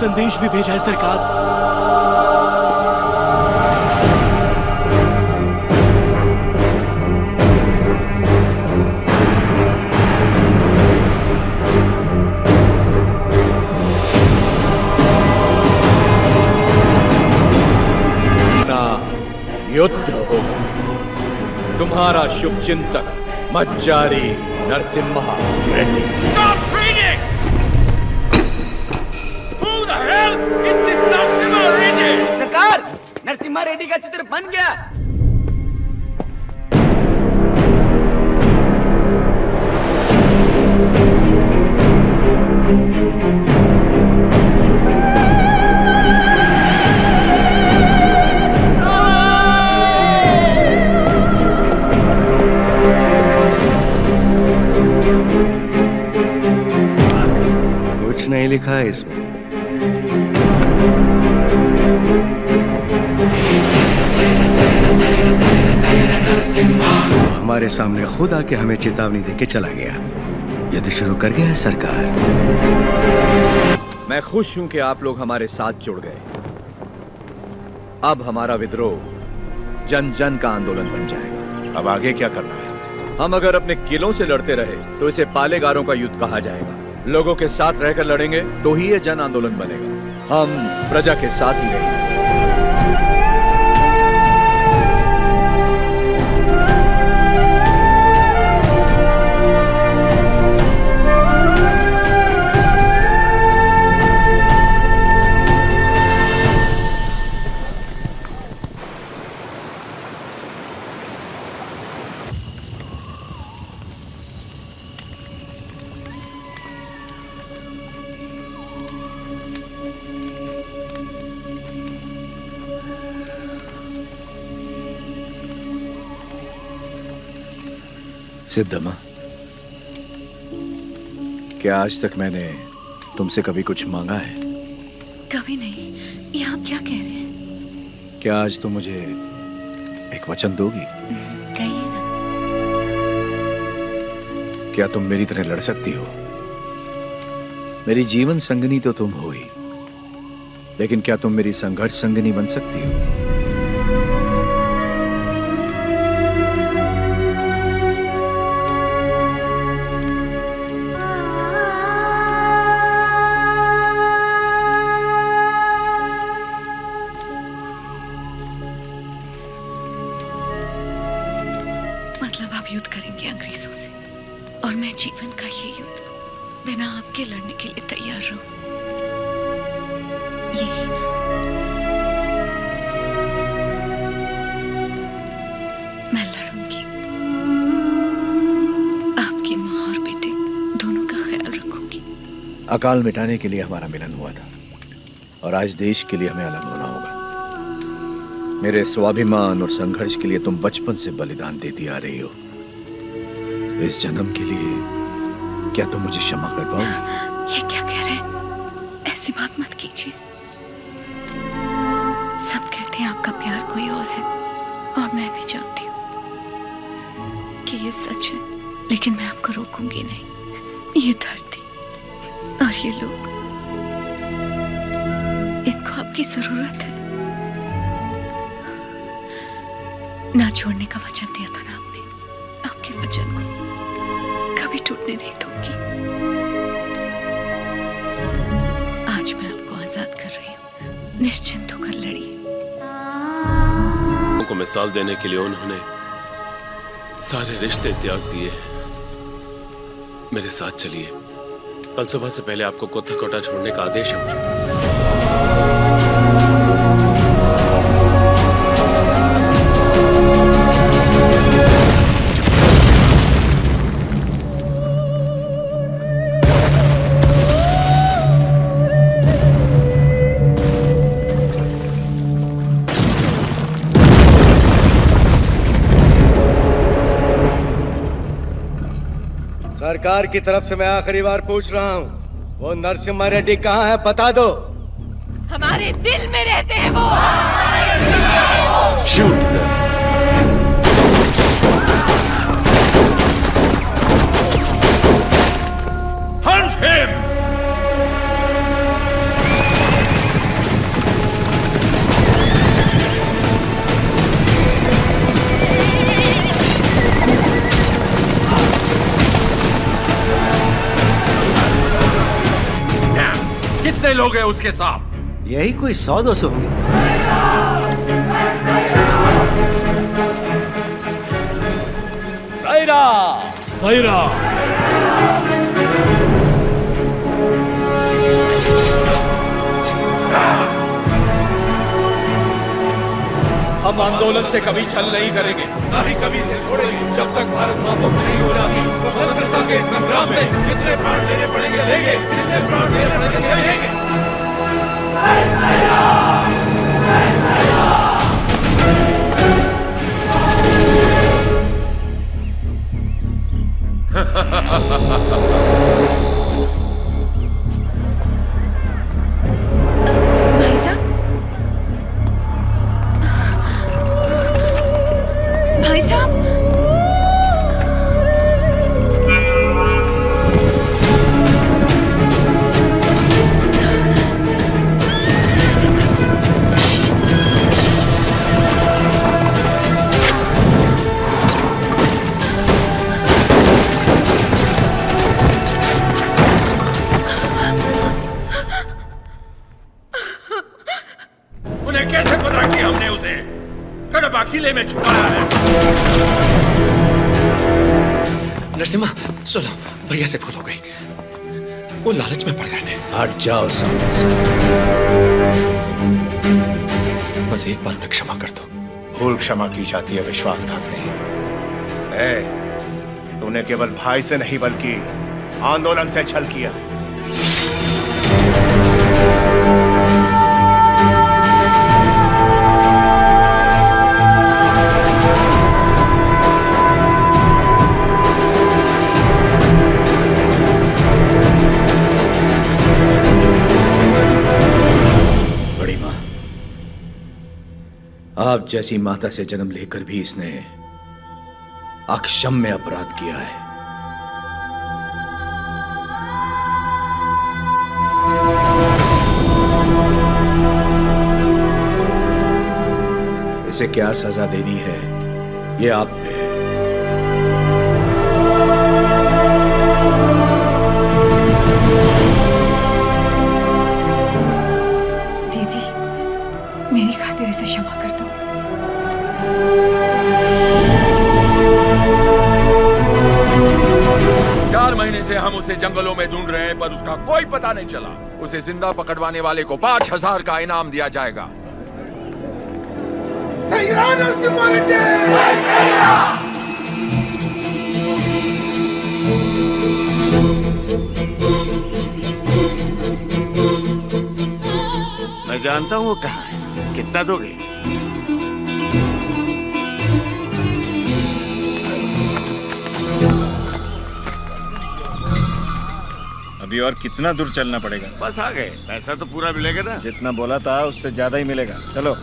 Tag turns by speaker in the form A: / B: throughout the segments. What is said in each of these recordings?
A: संदेश भी भेजा है सरकार।
B: युद्ध हो तुम्हारा शुभ चिंतक मज्जारी Narasimha Reddy.
C: Stop reading! Who the hell is this Narasimha Reddy?
D: सरकार, नरसिम्हा रेड्डी का चित्र बन गया।
E: कुछ नहीं लिखा है इसमें। हमारे सामने खुद आके हमें चेतावनी देके चला गया। युद्ध शुरू कर गया है सरकार।
B: मैं खुश हूं कि आप लोग हमारे साथ जुड़ गए। अब हमारा विद्रोह जन जन का आंदोलन बन जाएगा।
F: अब आगे क्या करना है?
B: हम अगर अपने किलों से लड़ते रहे तो इसे पालेगारों का युद्ध कहा जाएगा। लोगों के साथ रहकर लड़ेंगे तो ही ये जन आंदोलन बनेगा। हम प्रजा के साथ ही रहेंगे। सिद्धम्मा, क्या आज तक मैंने तुमसे कभी कुछ मांगा है?
G: कभी नहीं। ये आप क्या कह रहे हैं?
B: क्या आज तुम मुझे एक वचन दोगी?
G: कहिए ना।
B: क्या तुम मेरी तरह लड़ सकती हो? मेरी जीवन संगनी तो तुम हो ही, लेकिन क्या तुम मेरी संघर्ष संगनी बन सकती हो?
G: मतलब आप युद्ध करेंगे अंग्रेजों से, और मैं जीवन का ये युद्ध बिना आपके लड़ने के लिए तैयार रहूं? यही ना? मैं लड़ूंगी। आपकी माँ और बेटे दोनों का ख्याल रखूंगी।
B: अकाल मिटाने के लिए हमारा मिलन हुआ था, और आज देश के लिए हमें अलग होना होगा। मेरे स्वाभिमान और संघर्ष के लिए तुम बचपन से बलिदान देती आ रही हो। इस जन्म के लिए क्या तुम मुझे क्षमा कर पाओगी?
G: ये क्या कह रहे हैं? ऐसी बात मत कीजिए। सब कहते हैं आपका प्यार कोई और है, और मैं भी जानती हूँ कि ये सच है, लेकिन मैं आपको रोकूंगी नहीं। ये धरती और ये लोग, इनको आपकी जरूरत है। ना छोड़ने का वचन दिया था ना आपने। आपके वचन को कभी टूटने नहीं दूंगी। आज मैं आपको आजाद कर रही हूँ। निश्चिंत होकर लड़िए।
H: को मिसाल देने के लिए उन्होंने सारे रिश्ते त्याग दिए। मेरे साथ चलिए। कल सुबह से पहले आपको कोटा छोड़ने का आदेश है मुझे।
E: सरकार की तरफ से मैं आखिरी बार पूछ रहा हूँ, वो नरसिम्हा रेड्डी कहाँ है? बता दो।
G: हमारे दिल में रहते हैं वो।
E: शूट।
C: Hunt him! कितने लोग हैं उसके साथ?
E: यही कोई 100-200 होंगे।
C: सायरा
A: सायरा
C: हम आंदोलन से कभी छल नहीं करेंगे, ना ही कभी इसे छोड़ेंगे। जब तक भारत मां मुक्त नहीं हो जाती, स्वतंत्रता के संग्राम में जितने प्राण देने पड़ेंगे लेंगे, जितने प्राण देने पड़ेंगे लेंगे।
G: भाई साहब, भाई साहब,
C: उन्हें कैसे पता कि हमने उसे कड़बा किले में छुपाया है?
H: नरसिम्हा सुनो, भैया से भूल हो गई, वो लालच में पड़ गए थे।
B: हट जाओ सामने से।
H: बस एक बार में क्षमा कर दो।
E: भूल क्षमा की जाती है, विश्वासघात नहीं। तूने केवल भाई से नहीं बल्कि आंदोलन से छल किया।
B: बड़ी मां, आप जैसी माता से जन्म लेकर भी इसने अक्षम्य अपराध किया है। इसे क्या सजा देनी है, ये आप पे है।
G: दीदी, मेरी खातिर इसे क्षमा कर दो।
C: 4 महीने से हम उसे जंगलों में ढूंढ रहे हैं, पर उसका कोई पता नहीं चला। उसे जिंदा पकड़वाने वाले को 5000 का इनाम दिया जाएगा।
E: मैं जानता हूँ वो कहाँ है। कितना दोगे?
F: अभी और कितना दूर चलना पड़ेगा?
E: बस आ गए। पैसा तो पूरा मिलेगा ना?
F: जितना बोला था उससे ज्यादा ही मिलेगा। चलो।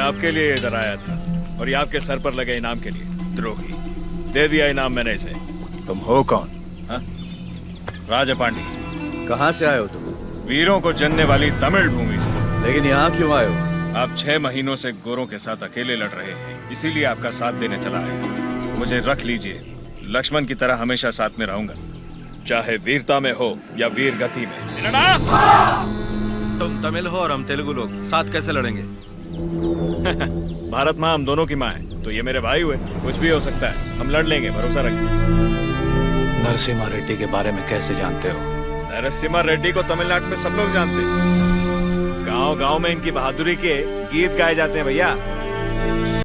F: आपके लिए इधर आया था और ये आपके सर पर लगे इनाम के लिए। द्रोही, दे दिया इनाम मैंने इसे।
E: तुम हो कौन?
F: हाँ? राजा पांडे।
B: कहां से आए हो तुम?
F: वीरों को जनने वाली तमिल भूमि से।
B: लेकिन यहाँ क्यों आए हो?
F: आप 6 महीनों से गोरों के साथ अकेले लड़ रहे हैं, इसीलिए आपका साथ देने चला है। मुझे रख लीजिए, लक्ष्मण की तरह हमेशा साथ में रहूंगा, चाहे वीरता में हो या वीर गति में।
H: तुम तमिल हो और हम तेलुगु लोग, साथ कैसे लड़ेंगे?
F: भारत माँ हम दोनों की माँ है, तो ये मेरे भाई हुए। कुछ भी हो सकता है, हम लड़ लेंगे, भरोसा रखिए।
A: नरसिम्हा रेड्डी के बारे में कैसे जानते हो?
F: नरसिम्हा रेड्डी को तमिलनाडु में सब लोग जानते हैं। गांव-गांव में इनकी बहादुरी के गीत गाए जाते हैं भैया।